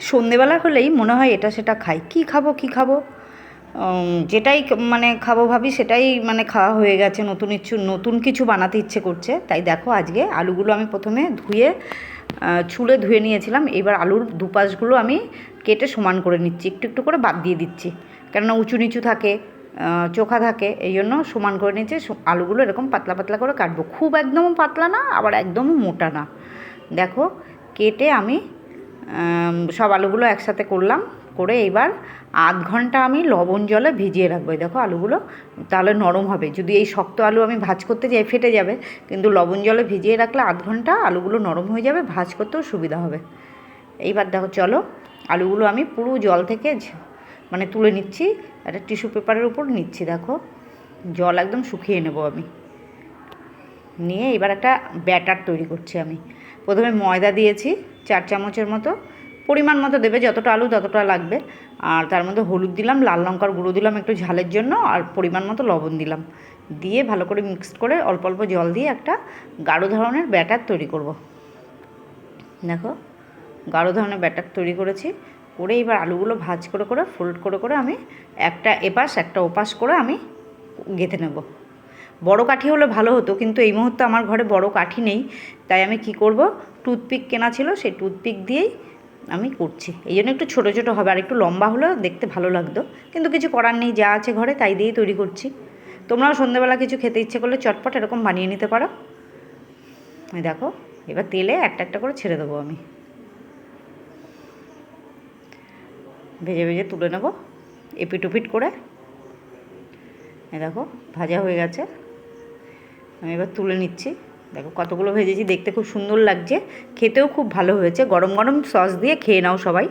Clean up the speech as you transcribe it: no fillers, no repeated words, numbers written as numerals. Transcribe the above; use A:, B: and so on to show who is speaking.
A: সন্ধেবেলা হলেই মনে হয় এটা সেটা খাই, কী খাবো কী খাবো, যেটাই মানে খাবো ভাবি সেটাই মানে খাওয়া হয়ে গেছে। নতুন কিছু বানাতে ইচ্ছে করছে। তাই দেখো আজকে আলুগুলো আমি প্রথমে ধুয়ে ছুলে ধুয়ে নিয়েছিলাম। এবার আলুর দুপাশগুলো আমি কেটে সমান করে নিচ্ছি, একটু একটু করে বাদ দিয়ে দিচ্ছি, কেননা উঁচু নিচু থাকে, চোখা থাকে, এই জন্য সমান করে নিচ্ছি। আলুগুলো এরকম পাতলা পাতলা করে কাটবো, খুব একদমও পাতলা না আবার একদমও মোটা না। দেখো কেটে আমি সব আলুগুলো একসাথে করলাম, করে এবার আধ ঘন্টা আমি লবণ জলে ভিজিয়ে রাখবো। দেখো আলুগুলো তাহলে নরম হবে। যদি এই শক্ত আলু আমি ভাজ করতে যাই ফেটে যাবে, কিন্তু লবণ জলে ভিজিয়ে রাখলে আধ ঘন্টা আলুগুলো নরম হয়ে যাবে, ভাজ করতেও সুবিধা হবে। এইবার দেখো চলো আলুগুলো আমি পুরো জল থেকে মানে তুলে নিচ্ছি, একটা টিস্যু পেপারের উপর নিচ্ছি। দেখো জল একদম শুকিয়ে নেব আমি, নিয়ে এবার একটা ব্যাটার তৈরি করছি আমি। প্রথমে ময়দা দিয়েছি 4 চামচের মতো, পরিমাণ মতো দেবে, যতটা আলু ততটা লাগবে। আর তার মধ্যে হলুদ দিলাম, লাল লঙ্কার গুঁড়ো দিলাম একটু ঝালের জন্য, আর পরিমাণ মতো লবণ দিলাম। দিয়ে ভালো করে মিক্সড করে অল্প অল্প জল দিয়ে একটা গাঢ় ধরনের ব্যাটার তৈরি করব। দেখো গাঢ় ধরনের ব্যাটার তৈরি করেছি, করে এবার আলুগুলো ভাজ করে করে ফোল্ড করে করে আমি একটা এপাশ একটা ওপাশ করে আমি গেঁথে নেব। বড় কাঠি হলে ভালো হতো, কিন্তু এই মুহূর্তে আমার ঘরে বড় কাঠি নেই। তাই আমি কি করব, টুথপিক কেনা ছিল, সেই টুথপিক দিয়েই আমি করছি। এই জন্য একটু ছোটো ছোটো হবে, আর একটু লম্বা হলেও দেখতে ভালো লাগতো, কিন্তু কিছু করার নেই, যা আছে ঘরে তাই দিয়েই তৈরি করছি। তোমরাও সন্ধ্যেবেলা কিছু খেতে ইচ্ছে করলে চটপট এরকম বানিয়ে নিতে পারো। দেখো এবার তেলে একটা একটা করে ছেড়ে দেবো আমি, ভেজে ভেজে তুলে নেব এপিট ওপিট করে। দেখো ভাজা হয়ে গেছে, আমি এবার তুলে নিচ্ছি। দেখো কতগুলো ভেজেছি, দেখতে খুব সুন্দর লাগছে, খেতেও খুব ভালো হয়েছে। গরম গরম সস দিয়ে খেয়ে নাও সবাই।